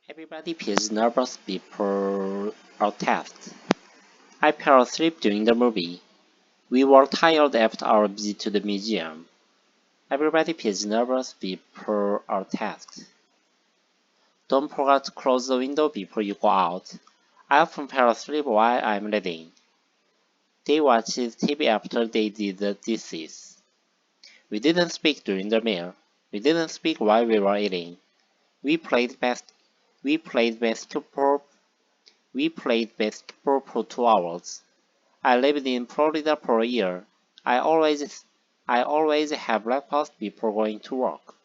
Everybody feels nervous before a test. I fell asleep during the movie. We were tired after our visit to the museum. Everybody feels nervous before a test. Don't forget to close the window before you go out. I often fell asleep while I'm reading. They watched TV after they did the dishes. We didn't speak during the meal. We didn't speak while we were eating. We played basketball for 2 hours. I lived in Florida for a year. I always have breakfast before going to work.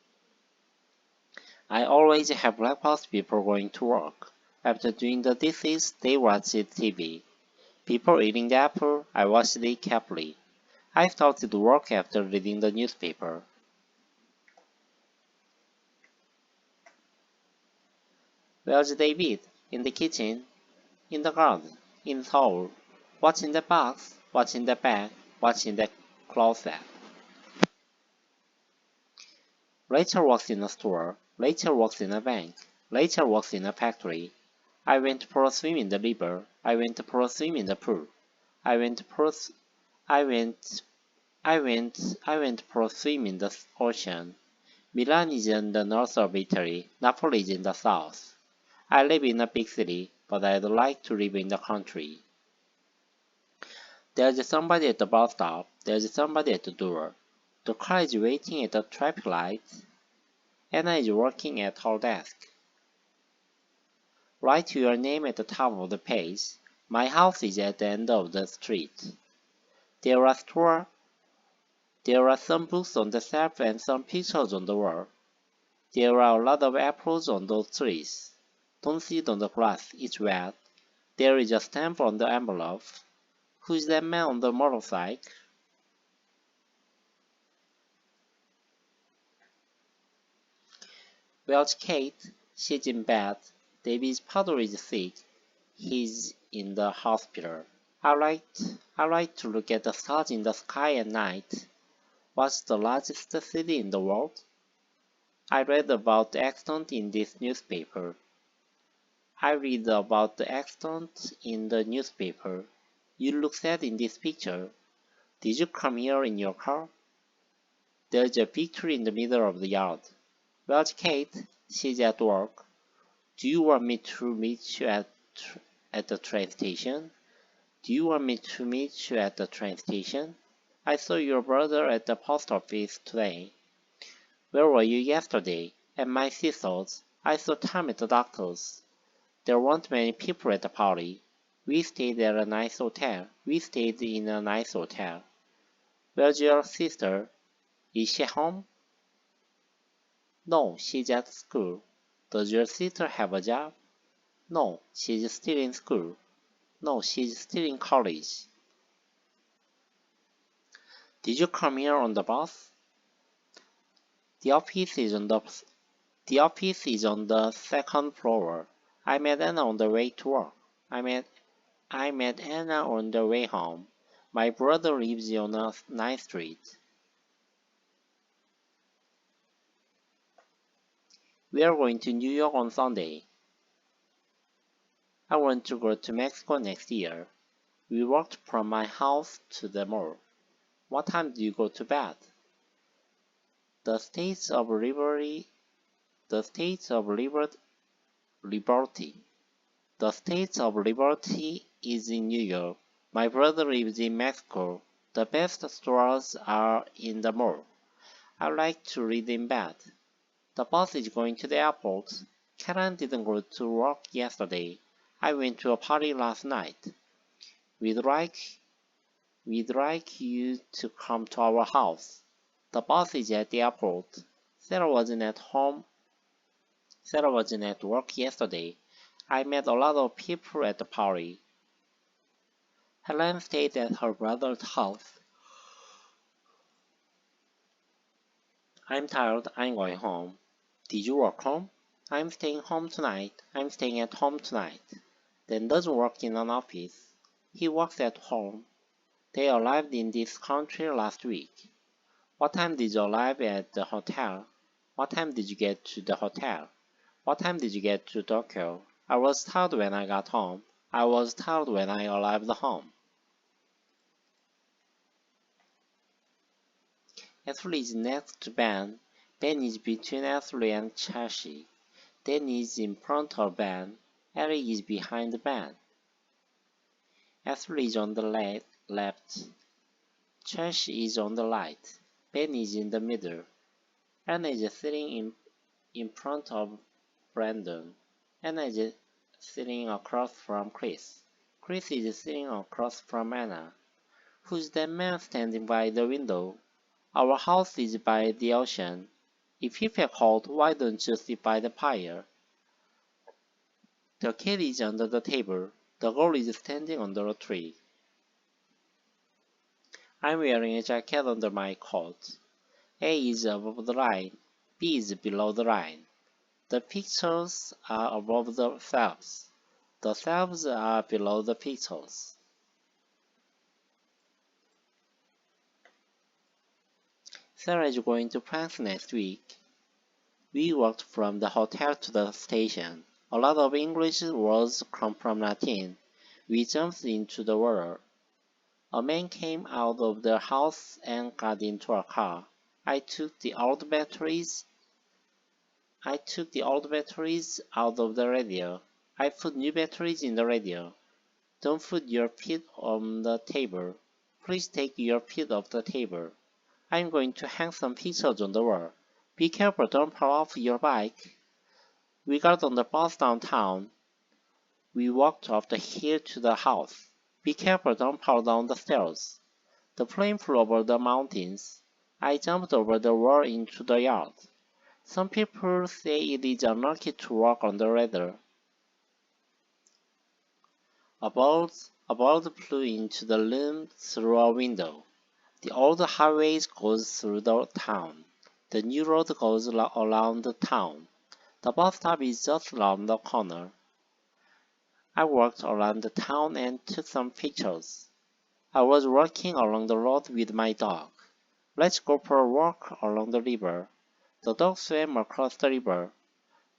After doing the dishes, they watched TV. Before eating the apple, I washed it carefully. I started work after reading the newspaper. Where's David? In the kitchen. In the garden. In Seoul. What's in the box? What's in the bag? What's in the closet? Rachel works in a store. Rachel works in a bank. Rachel works in a factory. I went for a swim in the river. I went for a swim in the pool. I went for a swim in the ocean. Milan is in the north of Italy. Napoli is in the south. I live in a big city, but I'd like to live in the country. There's somebody at the bus stop. There's somebody at the door. The car is waiting at the traffic light. Anna is working at her desk. Write your name at the top of the page. My house is at the end of the street. There are some books on the shelf and some pictures on the wall. There are a lot of apples on those trees. Don't sit on the grass, it's wet. There is a stamp on the envelope. Who's that man on the motorcycle? Where's Kate? She's in bed. David's father is sick. He's in the hospital. I like to look at the stars in the sky at night. What's the largest city in the world? I read about the accident in this newspaper. You look sad in this picture. Did you come here in your car? There's a big tree in the middle of the yard. Where's Kate? She's at work. Do you want me to meet you at the train station? I saw your brother at the post office today. Where were you yesterday? At my sister's. I saw Tom at the doctor's. There weren't many people at the party. We stayed in a nice hotel. Where's your sister? Is she home? No, she's at school. Does your sister have a job? No, she's still in school. No, she's still in college. Did you come here on the bus? The office is on the second floor. I met Anna on the way to work. I met Anna on the way home. My brother lives on a nice street. We are going to New York on Sunday. I want to go to Mexico next year. We walked from my house to the mall. What time do you go to bed? The States of Liberty is in New York. My brother lives in Mexico. The best stores are in the mall. I like to read in bed. The bus is going to the airport. Karen didn't go to work yesterday. I went to a party last night. We'd like you to come to our house. The bus is at the airport. Sarah wasn't at work yesterday. I met a lot of people at the party. Helen stayed at her brother's house. I'm tired. I'm going home. Did you work home? I'm staying at home tonight. Dan doesn't work in an office. He works at home. They arrived in this country last week. What time did you arrive at the hotel? What time did you get to the hotel? What time did you get to Tokyo? I was tired when I got home. I was tired when I arrived home. Ashley is next to Ben. Ben is between Ashley and Chelsea. Dan is in front of Ben. Eric is behind Ben. Ashley is on the left. Chelsea is on the right. Ben is in the middle. Anna is sitting in front of Brandon. Anna is sitting across from Chris. Chris is sitting across from Anna. Who's that man standing by the window? Our house is by the ocean. If you feel cold, why don't you sit by the fire? The kid is under the table. The girl is standing under a tree. I'm wearing a jacket under my coat. A is above the line. B is below the line. The pictures are above the shelves. The shelves are below the pictures. Sarah is going to France next week. We walked from the hotel to the station. A lot of English words come from Latin. We jumped into the water. A man came out of the house and got into a car. I took the old batteries out of the radio. I put new batteries in the radio. Don't put your feet on the table. Please take your feet off the table. I'm going to hang some pictures on the wall. Be careful, don't fall off your bike. We got on the bus downtown. We walked off the hill to the house. Be careful, don't fall down the stairs. The plane flew over the mountains. I jumped over the wall into the yard. Some people say it is unlucky to walk on the ladder. A bird flew into the room through a window. The old highway goes through the town. The new road goes around the town. The bus stop is just around the corner. I walked around the town and took some pictures. I was walking along the road with my dog. Let's go for a walk along the river. The dog swam across the river.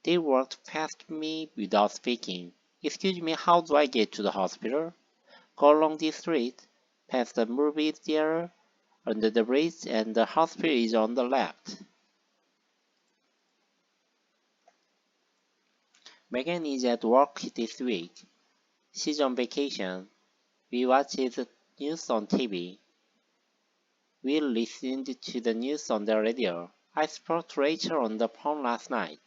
They walked past me without speaking. Excuse me, how do I get to the hospital? Go along this street, past the movie theater, under the bridge, and the hospital is on the left. Megan is at work this week. She's on vacation. We watched the news on TV. We listened to the news on the radio. I spoke to Rachel on the phone last night.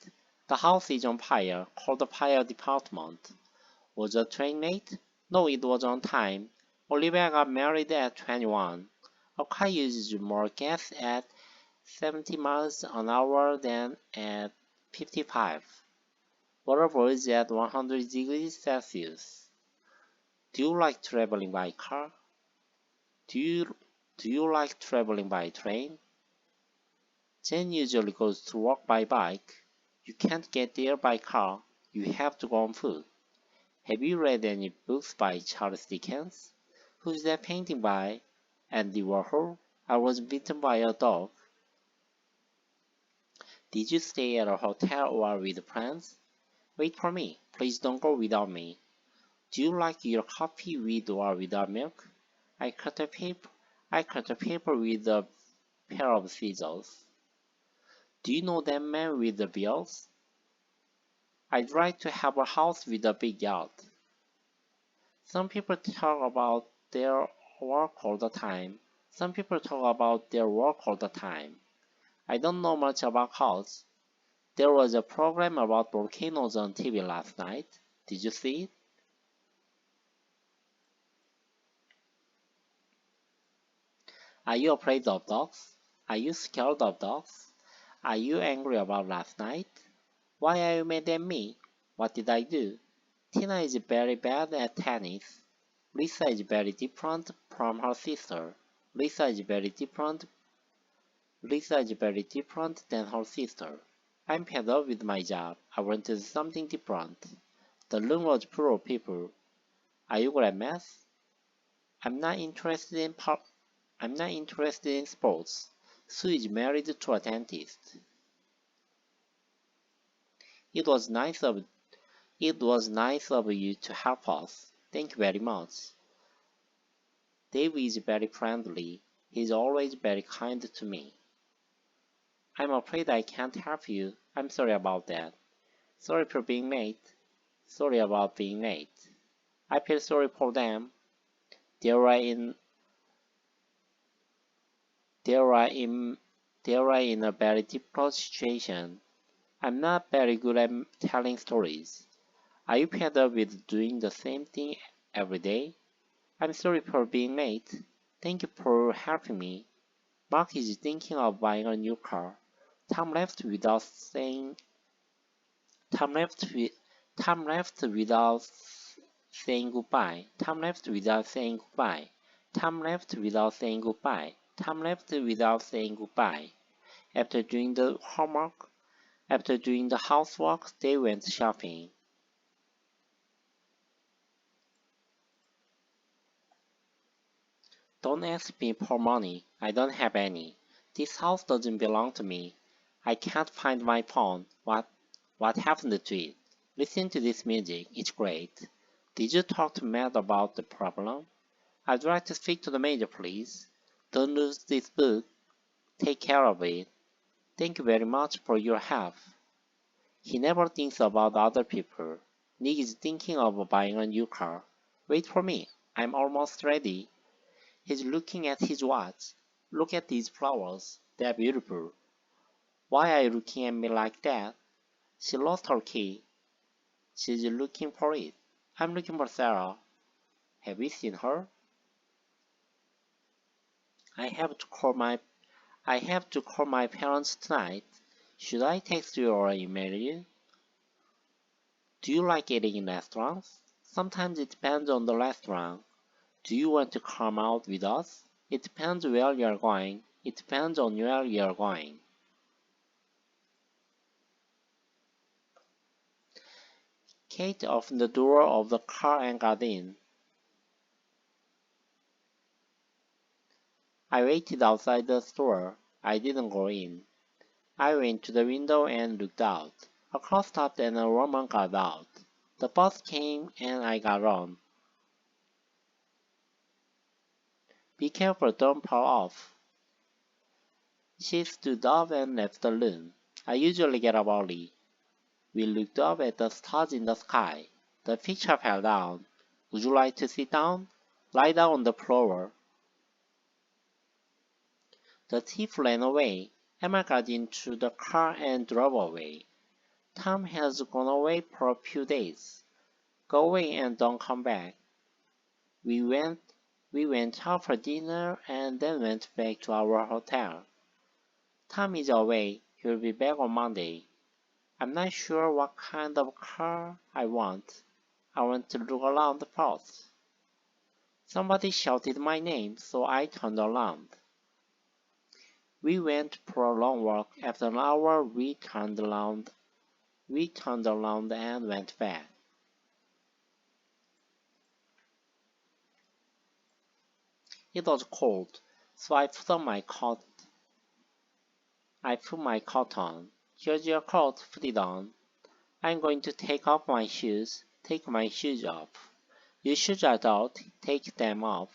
The house is on fire. Call the fire department. Was the train late? No, it was on time. Olivia got married at 21. A car uses more gas at 70 miles an hour than at 55. Water boils at 100 degrees Celsius. Do you like traveling by car? Do you like traveling by train? Jen usually goes to work by bike. You can't get there by car. You have to go on foot. Have you read any books by Charles Dickens? Who's that painting by? Andy Warhol? I was bitten by a dog. Did you stay at a hotel or with friends? Wait for me. Please don't go without me. Do you like your coffee with or without milk? I cut a paper with a pair of scissors. Do you know that man with the bills? I'd like to have a house with a big yard. Some people talk about their work all the time. I don't know much about cars. There was a program about volcanoes on TV last night. Did you see it? Are you afraid of dogs? Are you scared of dogs? Are you angry about last night? Why are you mad at me? What did I do? Tina is very bad at tennis. Lisa is very different from her sister. Lisa is very different than her sister. I'm fed up with my job. I want to do something different. The room was full of people. Are you good at math? I'm not interested in sports. Sue is married to a dentist. It was nice of you to help us. Thank you very much. Dave is very friendly. He's always very kind to me. I'm afraid I can't help you. I'm sorry about that. Sorry for being late. Sorry about being late. I feel sorry for them. They are in a very difficult situation. I'm not very good at telling stories. Are you fed up with doing the same thing every day? I'm sorry for being late. Thank you for helping me. Mark is thinking of buying a new car. Tom left without saying goodbye. Tom left without saying goodbye. Tom left without saying goodbye. After doing the housework, they went shopping. Don't ask me for money. I don't have any. This house doesn't belong to me. I can't find my phone. What happened to it? Listen to this music. It's great. Did you talk to Matt about the problem? I'd like to speak to the major, please. Don't lose this book. Take care of it. Thank you very much for your help. He never thinks about other people. Nick is thinking of buying a new car. Wait for me. I'm almost ready. He's looking at his watch. Look at these flowers. They're beautiful. Why are you looking at me like that? She lost her key. She's looking for it. I'm looking for Sarah. Have you seen her? I have to call my parents tonight. Should I text you or email you? Do you like eating in restaurants? Sometimes it depends on the restaurant. Do you want to come out with us? It depends where you are going. It depends on where you are going. Kate opened the door of the car and got in. I waited outside the store. I didn't go in. I went to the window and looked out. A car stopped and a woman got out. The bus came and I got on. Be careful, don't fall off. She stood up and left the room. I usually get up early. We looked up at the stars in the sky. The picture fell down. Would you like to sit down? Lie down on the floor. The thief ran away. Emma got into the car and drove away. Tom has gone away for a few days. Go away and don't come back. We went out for dinner and then went back to our hotel. Tom is away. He'll be back on Monday. I'm not sure what kind of car I want. I want to look around first. Somebody shouted my name, so I turned around. We went for a long walk. After an hour, we turned around and went back. It was cold, so I put my coat on. Here's your coat, put it on. I'm going to take off my shoes. Take my shoes off. Your shoes are dirty. Take them off.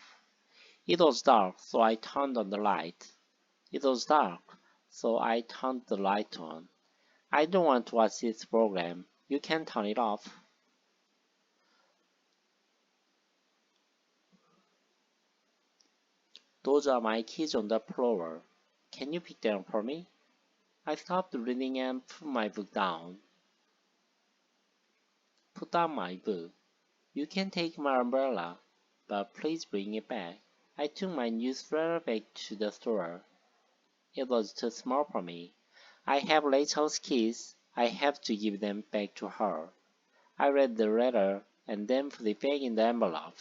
It was dark, so I turned on the light. It was dark, so I turned the light on. I don't want to watch this program. You can turn it off. Those are my keys on the floor. Can you pick them for me? I stopped reading and put my book down. Put down my book. You can take my umbrella, but please bring it back. I took my newsletter back to the store. It was too small for me. I have Rachel's keys. I have to give them back to her. I read the letter and then put it back in the envelope.